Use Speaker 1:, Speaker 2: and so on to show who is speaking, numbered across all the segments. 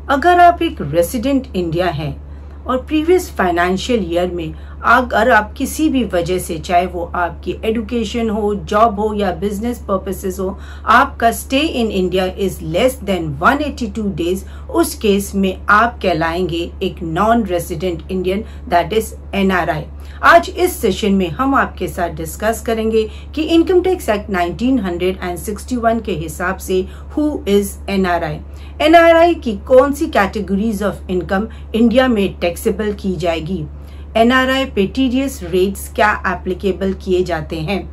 Speaker 1: अगर आप एक रेसिडेंट इंडिया हैं और प्रीवियस फाइनेंशियल ईयर में अगर आप किसी भी वजह से, चाहे वो आपकी एजुकेशन हो, जॉब हो या बिजनेस पर्पसेस हो, आपका stay in India is less than 182 days, उस केस में आप कहलाएंगे एक non resident Indian, that is NRI। आज इस सेशन में हम आपके साथ डिस्कस करेंगे कि इनकम टैक्स एक्ट 1961 के हिसाब से हु इज NRI, NRI की कौन सी कैटेगरीज ऑफ इनकम इंडिया में टैक्सेबल की जाएगी, NRI पे टीडीएस रेट्स क्या एप्लीकेबल किए जाते हैं,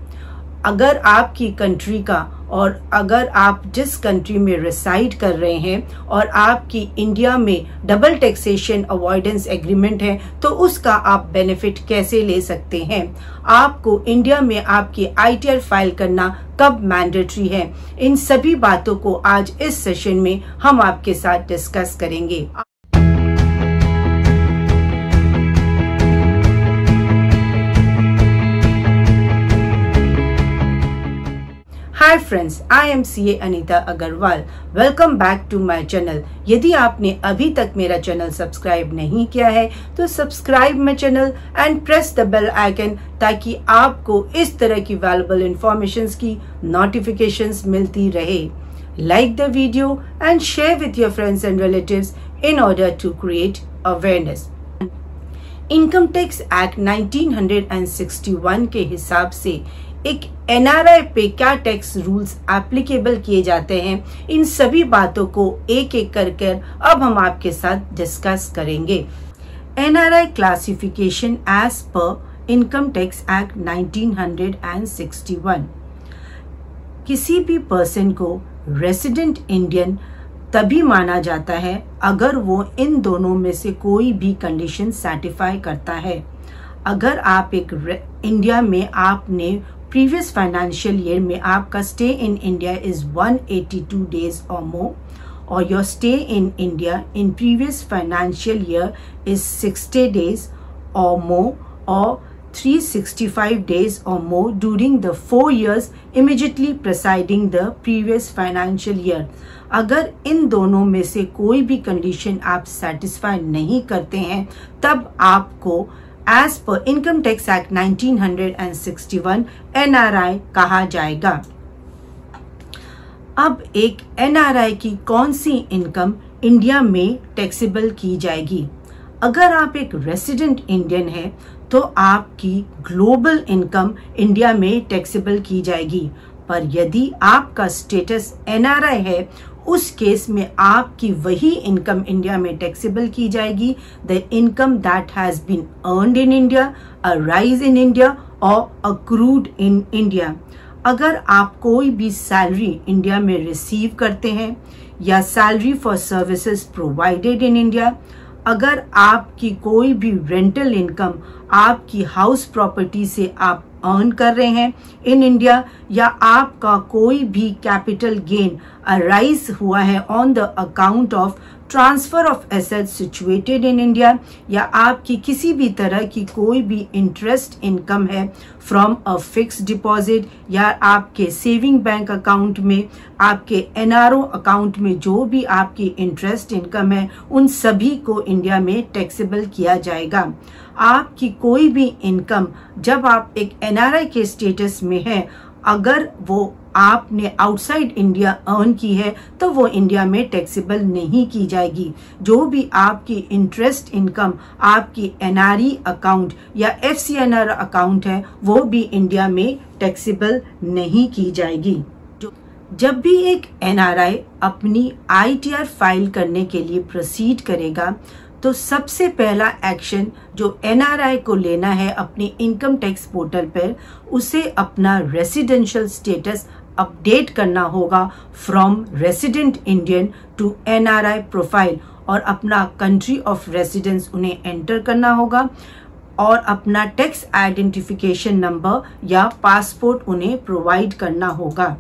Speaker 1: अगर आपकी कंट्री का और अगर आप जिस कंट्री में रिसाइड कर रहे हैं और आपकी इंडिया में डबल टैक्सेशन अवॉइडेंस एग्रीमेंट है तो उसका आप बेनिफिट कैसे ले सकते हैं, आपको इंडिया में आपकी ITR फाइल करना कब मैंडेटरी है, इन सभी बातों को आज इस सेशन में हम आपके साथ डिस्कस करेंगे। Hi friends, I am CA Anita Agarwal. Welcome back to my channel. यदि आपने अभी तक मेरा चैनल सब्सक्राइब नहीं किया है तो subscribe my channel and press the bell icon ताकि आपको इस तरह की वैल्यूएबल इंफॉर्मेशंस की नोटिफिकेशंस मिलती रहे। Like the video and share with your friends and relatives in order to create awareness. Income tax act 1961 के हिसाब से एक NRI पे क्या टैक्स रूल्स एप्लीकेबल किए जाते हैं, इन सभी बातों को एक एक करके अब हम आपके साथ डिस्कस करेंगे। NRI क्लासिफिकेशन एज पर इनकम टैक्स एक्ट 1961। किसी भी पर्सन को रेसिडेंट इंडियन तभी माना जाता है अगर वो इन दोनों में से कोई भी कंडीशन सेटिस्फाई करता है। अगर आप एक इंडिया में आपने प्रीवियस फाइनेंशियल ईयर में आपका stay in India is 182 days और मोर, और your stay in India in previous financial year is 60 days or more or 365 days or more during the 4 years immediately preceding the previous financial year। अगर इन दोनों में से कोई भी कंडीशन आप satisfy नहीं करते हैं तब आपको एज पर इनकम टैक्स एक्ट 1961 NRI कहा जाएगा। अब एक NRI की कौन सी इनकम इंडिया में टैक्सेबल की जाएगी? अगर आप एक रेसिडेंट इंडियन है तो आपकी ग्लोबल इनकम इंडिया में टैक्सेबल की जाएगी, पर यदि आपका स्टेटस NRI है उस केस में आपकी वही इनकम इंडिया में टैक्सेबल की जाएगी, the income that has been earned in India, arise in India और अक्रूड इन इंडिया। अगर आप कोई भी सैलरी इंडिया में रिसीव करते हैं या salary for services provided in India, अगर आपकी कोई भी रेंटल इनकम आपकी हाउस प्रॉपर्टी से आप अर्न कर रहे हैं इन इंडिया, या आपका कोई भी कैपिटल गेन अराइज हुआ है on the account of transfer of assets situated in India, या आपकी किसी भी तरह की कोई भी इंटरेस्ट इनकम है फ्रॉम अ फिक्स डिपॉजिट, या आपके सेविंग बैंक अकाउंट में, आपके NRO अकाउंट में जो भी आपकी इंटरेस्ट इनकम है, उन सभी को इंडिया में टैक्सेबल किया जाएगा। आपकी कोई भी इनकम जब आप एक NRI के स्टेटस में है, अगर वो आपने आउटसाइड इंडिया अर्न की है तो वो इंडिया में टैक्सेबल नहीं की जाएगी। जो भी आपकी इंटरेस्ट इनकम आपकी NRE अकाउंट या FCNR अकाउंट है वो भी इंडिया में टैक्सेबल नहीं की जाएगी। जब भी एक NRI अपनी ITR फाइल करने के लिए प्रोसीड करेगा तो सबसे पहला एक्शन जो NRI को लेना है अपनी इनकम टैक्स पोर्टल पर, उसे अपना रेसिडेंशियल स्टेटस अपडेट करना होगा from resident Indian to NRI profile, और अपना कंट्री ऑफ रेसिडेंस उन्हें एंटर करना होगा और अपना टैक्स आइडेंटिफिकेशन नंबर या पासपोर्ट उन्हें प्रोवाइड करना होगा।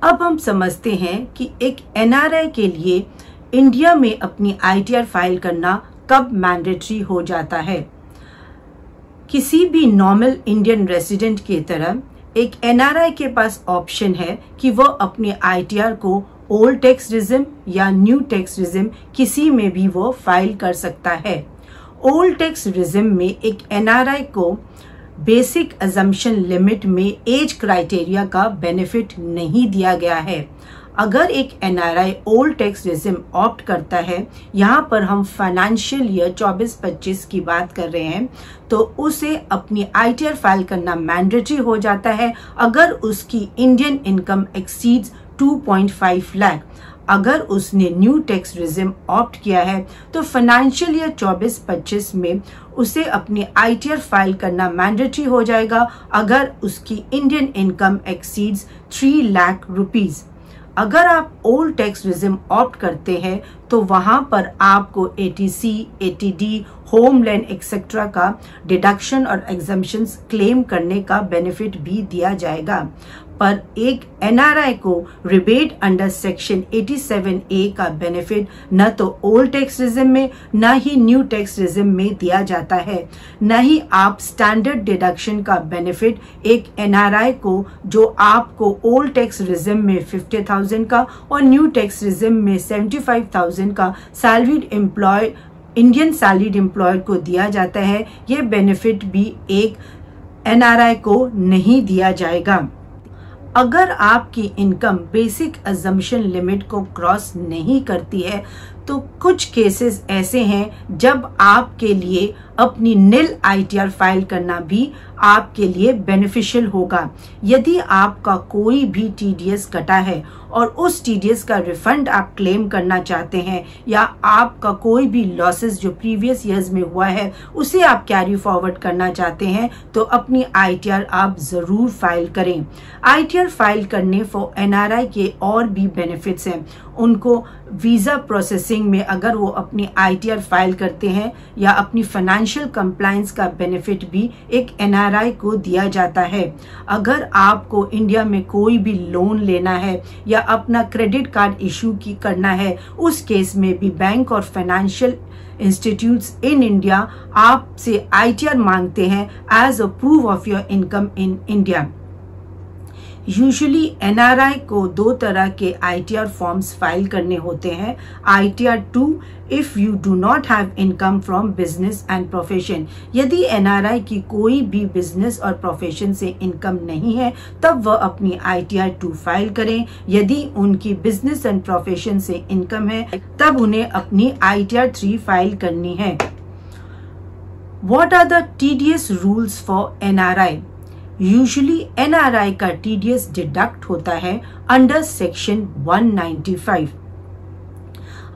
Speaker 1: अब हम समझते हैं कि एक NRI के लिए इंडिया में अपनी ITR फाइल करना कब मैंडेटरी हो जाता है। किसी भी नॉर्मल इंडियन रेसिडेंट की तरह एक NRI के पास ऑप्शन है कि वो अपनी ITR को ओल्ड टैक्स रिजिम या न्यू टैक्स रिजिम, किसी में भी वो फाइल कर सकता है। ओल्ड टैक्स रिजिम में एक एनआरआई को बेसिक अजम्पशन लिमिट में एज क्राइटेरिया का बेनिफिट नहीं दिया गया है। अगर एक NRI old tax regime opt करता है, यहाँ पर हम फाइनेंशियल ईयर 24-25 की बात कर रहे हैं, तो उसे अपनी आईटीआर फाइल करना मैंडेटरी हो जाता है अगर उसकी इंडियन इनकम एक्सीड्स 2.5 लाख। अगर उसने न्यू टैक्स रिजिम ऑप्ट किया है तो फाइनेंशियल ईयर 24-25 में उसे अपनी आईटीआर फाइल करना मैंडेटरी हो जाएगा अगर उसकी Indian income exceeds 3 lakh rupees. अगर आप ओल्ड टैक्स रिजिम ऑप्ट करते हैं तो वहां पर आपको एटीसी, एटीडी, होमलैंड एक्सेट्रा का डिडक्शन और एग्जम्पशंस क्लेम करने का बेनिफिट भी दिया जाएगा। पर एक एनआरआई को रिबेट अंडर सेक्शन 87A का बेनिफिट न तो ओल्ड टैक्स रिजिम में न ही न्यू टैक्स रिजिम में दिया जाता है। न ही आप स्टैंडर्ड डिडक्शन का बेनिफिट एक एनआरआई को, जो आपको ओल्ड टैक्स रिजिम में 50,000 का और न्यू टैक्स रिजिम में 75,000 का salaried employee, Indian salaried employee को दिया जाता है, ये बेनिफिट भी एक एनआरआई को नहीं दिया जाएगा। अगर आपकी इनकम बेसिक अजम्पशन लिमिट को क्रॉस नहीं करती है तो कुछ केसेस ऐसे हैं जब आपके लिए अपनी निल आईटीआर फाइल करना भी आपके लिए बेनिफिशियल होगा। यदि आपका कोई भी टीडीएस कटा है और उस टीडीएस का रिफंड आप क्लेम करना चाहते हैं, या आपका कोई भी लॉसेस जो प्रीवियस ईयर्स में हुआ है उसे आप कैरी फॉरवर्ड करना चाहते हैं, तो अपनी आईटीआर आप जरूर फाइल करें। आईटीआर फाइल करने फॉर एनआरआई के और भी बेनिफिट्स हैं। उनको वीजा प्रोसेसिंग में अगर वो अपनी आईटीआर फाइल करते हैं या अपनी फाइनेंशियल कंप्लायंस का बेनिफिट भी एक एनआरआई को दिया जाता है। अगर आपको इंडिया में कोई भी लोन लेना है या अपना क्रेडिट कार्ड इशू करना है, उस केस में भी बैंक और फाइनेंशियल इंस्टीट्यूट्स इन इंडिया आपसे आईटीआर मांगते हैं as a proof of your income in India. Usually NRI को 2 तरह के आईटीआर फॉर्म्स फाइल करने होते हैं। ITR 2 if you do not have income from business and profession, यदि एनआरआई की कोई भी बिजनेस और प्रोफेशन से इनकम नहीं है तब वह अपनी आईटीआर 2 फाइल करें। यदि उनकी बिजनेस एंड प्रोफेशन से इनकम है तब उन्हें अपनी आईटीआर 3 फाइल करनी है। What are the TDS rules for NRI? Usually NRI का टीडीएस डिडक्ट होता है अंडर सेक्शन 195।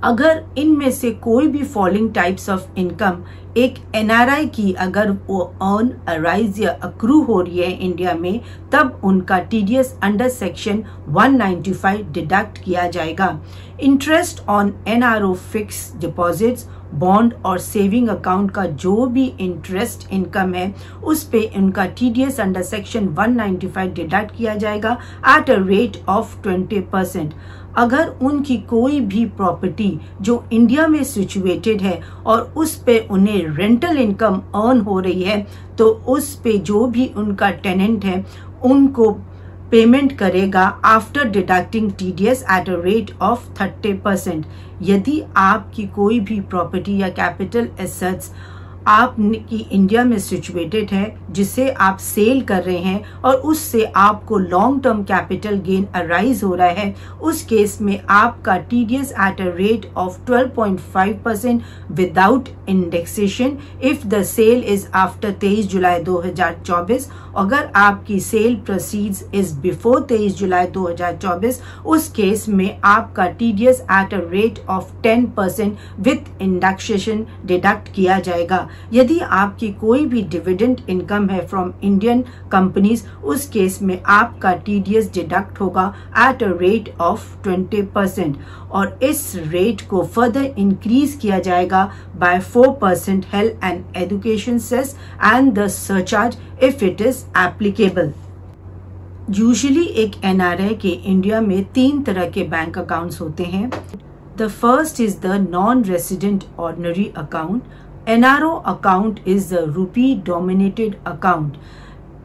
Speaker 1: अगर इनमें से कोई भी फॉलोइंग टाइप्स ऑफ इनकम एक एनआरआई की अगर वो अर्न, अराइज या अक्रू हो रही है इंडिया में, तब उनका टीडीएस अंडर सेक्शन 195 डिडक्ट किया जाएगा। Interest on NRO fix deposits, bond और सेविंग अकाउंट का जो भी इंटरेस्ट इनकम है उस पे उनका टीडीएस अंडर सेक्शन 195 डिडक्ट किया जाएगा एट अ रेट ऑफ 20%। अगर उनकी कोई भी प्रॉपर्टी जो इंडिया में सिचुएटेड है और उस पे उन्हें रेंटल इनकम अर्न हो रही है, तो उस पे जो भी उनका टेनेंट है उनको पेमेंट करेगा after deducting TDS at a rate of 30%। यदि आपकी कोई भी प्रॉपर्टी या कैपिटल एसेट्स आपकी इंडिया में सिचुएटेड है जिसे आप सेल कर रहे हैं और उससे आपको long term capital gain arise हो रहा है, उस केस में आपका TDS at a rate of 12.5% without indexation if the sale is after 23 July 2024। अगर आपकी sale proceeds is before 23 July 2024, उस केस में आपका TDS at a rate of 10% with indexation deduct किया जाएगा। यदि आपकी कोई भी डिविडेंड इनकम है फ्रॉम इंडियन कंपनीज, उस केस में आपका टीडीएस डिडक्ट होगा एट अ रेट ऑफ 20% और इस रेट को फर्दर इंक्रीज किया जाएगा by 4% health and education cess and the surcharge if it is applicable. Usually एक एनआरआई के इंडिया में 3 तरह के बैंक अकाउंट्स होते हैं। The first is the non resident ordinary account. NRO account is the rupee dominated account.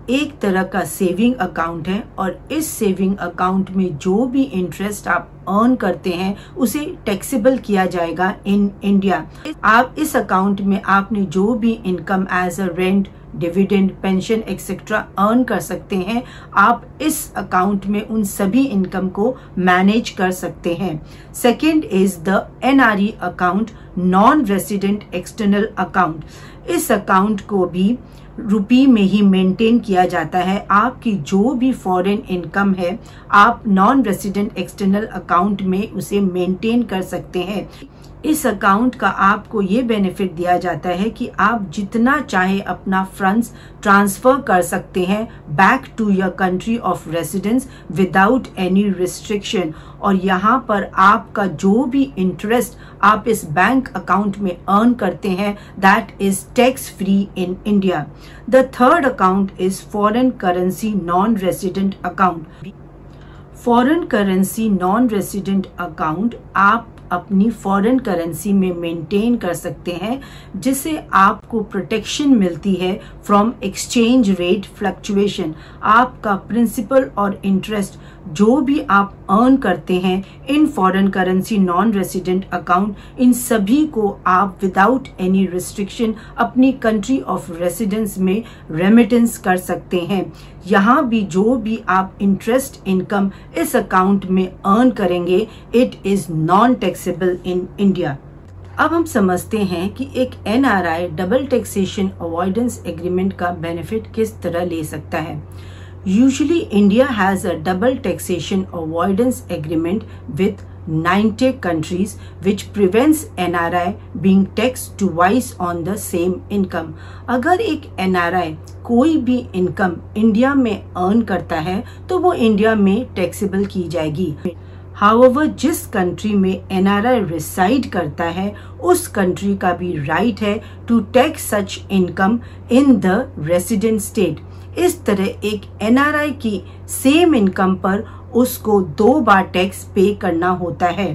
Speaker 1: एक तरह का सेविंग अकाउंट है और इस सेविंग अकाउंट में जो भी इंटरेस्ट आप अर्न करते हैं उसे टैक्सेबल किया जाएगा इन इंडिया। आप इस अकाउंट में आपने जो भी income as a rent, dividend, pension etcetera earn कर सकते हैं, आप इस अकाउंट में उन सभी इनकम को मैनेज कर सकते हैं। Second is the NRE account, non resident external account. इस अकाउंट को भी रुपी में ही मेंटेन किया जाता है। आपकी जो भी फॉरेन इनकम है आप नॉन रेसिडेंट एक्सटर्नल अकाउंट में उसे मेंटेन कर सकते हैं। इस अकाउंट का आपको ये बेनिफिट दिया जाता है कि आप जितना चाहे अपना फंड्स ट्रांसफर कर सकते हैं back to your country of residence without any restriction, और यहाँ पर आपका जो भी इंटरेस्ट आप इस बैंक अकाउंट में अर्न करते हैं that is tax free in India. The third account is foreign currency non resident account. Foreign currency non resident account आप अपनी फॉरेन करेंसी में मेंटेन कर सकते हैं, जिससे आपको प्रोटेक्शन मिलती है फ्रॉम एक्सचेंज रेट फ्लक्चुएशन। आपका प्रिंसिपल और इंटरेस्ट जो भी आप अर्न करते हैं in foreign currency non resident account, इन सभी को आप विदाउट एनी रिस्ट्रिक्शन अपनी कंट्री ऑफ रेसिडेंस में रेमिटेंस कर सकते हैं। यहाँ भी जो भी आप इंटरेस्ट इनकम इस अकाउंट में अर्न करेंगे it is non taxable in India. अब हम समझते हैं कि एक NRI double taxation avoidance agreement का बेनिफिट किस तरह ले सकता है। Usually, India has a double taxation avoidance agreement with 90 countries which prevents NRI being taxed twice on the same income. अगर एक NRI कोई भी इनकम इंडिया में अर्न करता है तो वो इंडिया में टैक्सेबल की जाएगी। However, जिस कंट्री में NRI रिसाइड करता है उस कंट्री का भी राइट है to tax such income in the resident state. इस तरह एक एनआरआई की सेम इनकम पर उसको 2 बार टैक्स पे करना होता है।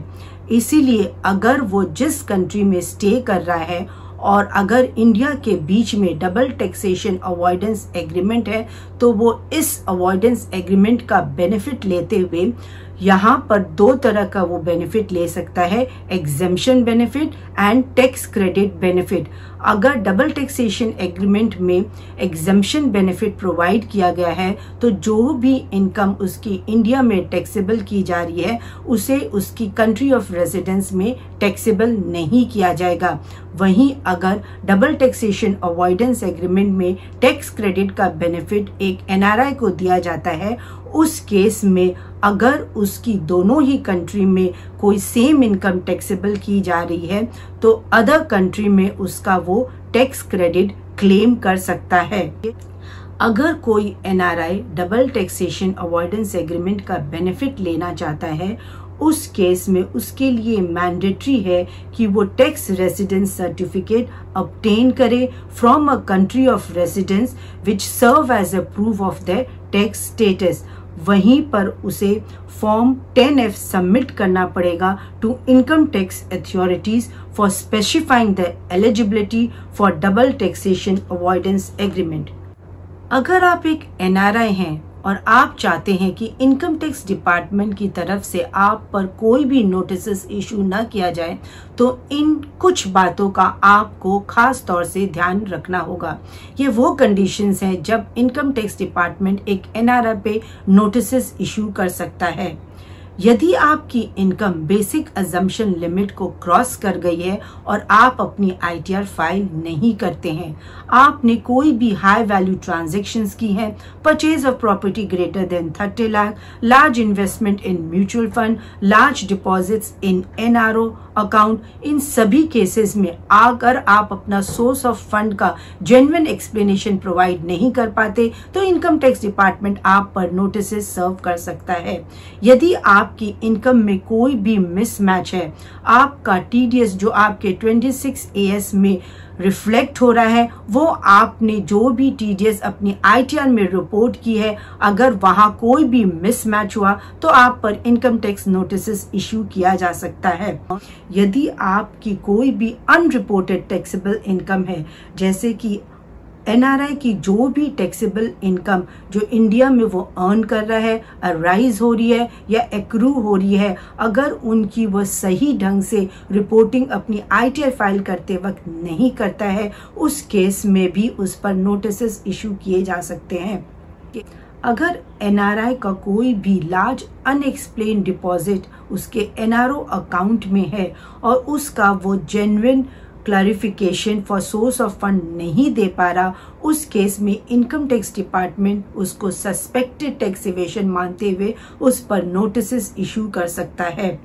Speaker 1: इसीलिए अगर वो जिस कंट्री में स्टे कर रहा है और अगर इंडिया के बीच में डबल टैक्सेशन अवॉइडेंस एग्रीमेंट है तो वो इस अवॉइडेंस एग्रीमेंट का बेनिफिट लेते हुए यहाँ पर 2 तरह का वो बेनिफिट ले सकता है, exemption benefit and tax credit benefit. अगर डबल टैक्सेशन एग्रीमेंट में एग्जेम्पशन बेनिफिट प्रोवाइड किया गया है तो जो भी इनकम उसकी इंडिया में टैक्सेबल की जा रही है उसे उसकी कंट्री ऑफ रेजिडेंस में टैक्सेबल नहीं किया जाएगा। वहीं अगर डबल टैक्सेशन अवॉइडेंस एग्रीमेंट में टैक्स क्रेडिट का बेनिफिट एक एनआरआई को दिया जाता है, उस केस में अगर उसकी दोनों ही कंट्री में कोई सेम इनकम टैक्सेबल की जा रही है तो अदर कंट्री में उसका वो टैक्स क्रेडिट क्लेम कर सकता है। अगर कोई NRI double taxation avoidance agreement का बेनिफिट लेना चाहता है उस केस में उसके लिए मैंडेटरी है कि वो टैक्स रेसिडेंस सर्टिफिकेट ऑब्टेन करे from a country of residence which serve as a proof of the tax status. वहीं पर उसे फॉर्म 10F सबमिट करना पड़ेगा to income tax authorities for specifying the eligibility for double taxation avoidance agreement. अगर आप एक NRI हैं और आप चाहते हैं कि इनकम टैक्स डिपार्टमेंट की तरफ से आप पर कोई भी नोटिस इशू न किया जाए तो इन कुछ बातों का आपको खास तौर से ध्यान रखना होगा। ये वो कंडीशंस हैं जब इनकम टैक्स डिपार्टमेंट एक एनआरआई पे नोटिस इशू कर सकता है। यदि आपकी इनकम बेसिक अजम्पशन लिमिट को क्रॉस कर गई है और आप अपनी आईटीआर फाइल नहीं करते हैं, आपने कोई भी हाई वैल्यू ट्रांजैक्शंस की हैं, purchase of property greater than 30 lakh, large investment in mutual fund, large deposits in NRO account, इन सभी केसेस में अगर आप अपना सोर्स ऑफ फंड का जेन्युइन एक्सप्लेनेशन प्रोवाइड नहीं कर पाते तो इनकम टैक्स डिपार्टमेंट आप पर नोटिस सर्व कर सकता है। यदि आपकी इनकम में कोई भी मिसमैच है, आपका टीडीएस जो आपके 26 AS में रिफ्लेक्ट हो रहा है वो आपने जो भी टीडीएस अपनी आईटीआर में रिपोर्ट की है, अगर वहां कोई भी मिसमैच हुआ तो आप पर इनकम टैक्स नोटिस इशू किया जा सकता है। यदि आपकी कोई भी अनरिपोर्टेड टैक्सेबल इनकम है जैसे कि एनआरआई की जो भी टैक्सेबल इनकम जो इंडिया में वो अर्न कर रहा है, अराइज हो रही है या एक्रू हो रही है, अगर उनकी वो सही ढंग से रिपोर्टिंग अपनी आईटीआर फाइल करते वक्त नहीं करता है, उस केस में भी उस पर नोटिसेस इशू किए जा सकते हैं। अगर एनआरआई का कोई भी लार्ज अनएक्सप्लेन डिपॉजिट उसके एनआरओ अकाउंट में है और उसका वो genuine clarification for source of fund नहीं दे पा रहा, उस केस में इनकम टैक्स डिपार्टमेंट उसको सस्पेक्टेड टैक्स इवेशन मानते हुए उस पर नोटिसेस इशू कर सकता है।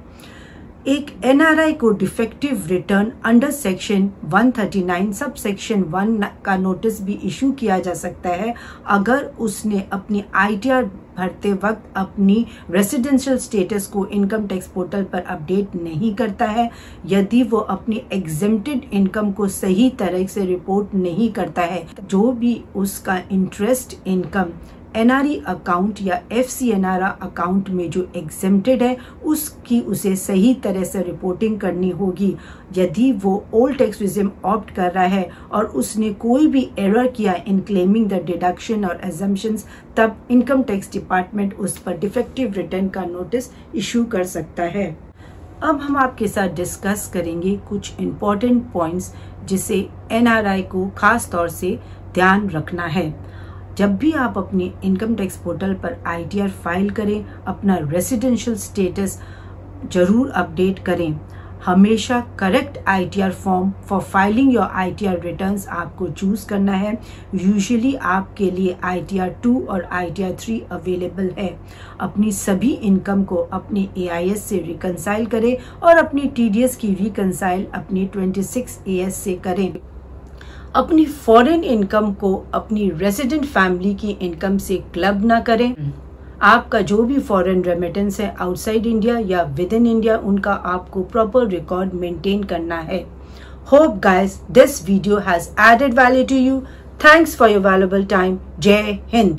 Speaker 1: एक एनआरआई को defective return under section 139 sub section 1 का नोटिस भी इशू किया जा सकता है अगर उसने अपनी आईटीआर भरते वक्त अपनी रेसिडेंशियल स्टेटस को इनकम टैक्स पोर्टल पर अपडेट नहीं करता है, यदि वो अपनी एग्जेम्प्टेड इनकम को सही तरह से रिपोर्ट नहीं करता है, जो भी उसका इंटरेस्ट इनकम एनआरई अकाउंट या एफसीएनआर अकाउंट में जो एग्जेम्प्टेड है उसकी उसे सही तरह से रिपोर्टिंग करनी होगी। यदि वो ओल्ड टैक्स रिजिम ऑप्ट कर रहा है और उसने कोई भी एरर किया इन क्लेमिंग द डिडक्शन और एजम्पशंस, तब इनकम टैक्स डिपार्टमेंट उस पर डिफेक्टिव रिटर्न का नोटिस इशू कर सकता है। अब हम आपके साथ डिस्कस करेंगे कुछ इम्पोर्टेंट पॉइंट्स जिसे एनआरआई को खास तौर से ध्यान रखना है। जब भी आप अपनी इनकम टैक्स पोर्टल पर आईटीआर फाइल करें, अपना रेसिडेंशियल स्टेटस जरूर अपडेट करें। हमेशा correct ITR form for filing your ITR returns आपको चूज करना है। यूजुअली आपके लिए आईटीआर 2 और आईटीआर 3 अवेलेबल है। अपनी सभी इनकम को अपने एआईएस से रिकंसाइल करें और अपनी टीडीएस की रिकंसाइल अपनी 26 एएस से करें। अपनी फॉरेन इनकम को अपनी रेजिडेंट फैमिली की इनकम से क्लब ना करें। आपका जो भी फॉरेन रेमिटेंस है आउटसाइड इंडिया या विद इन इंडिया, उनका आपको प्रॉपर रिकॉर्ड मेंटेन करना है। Hope guys this video has added value to you. Thanks for your valuable time. जय हिंद।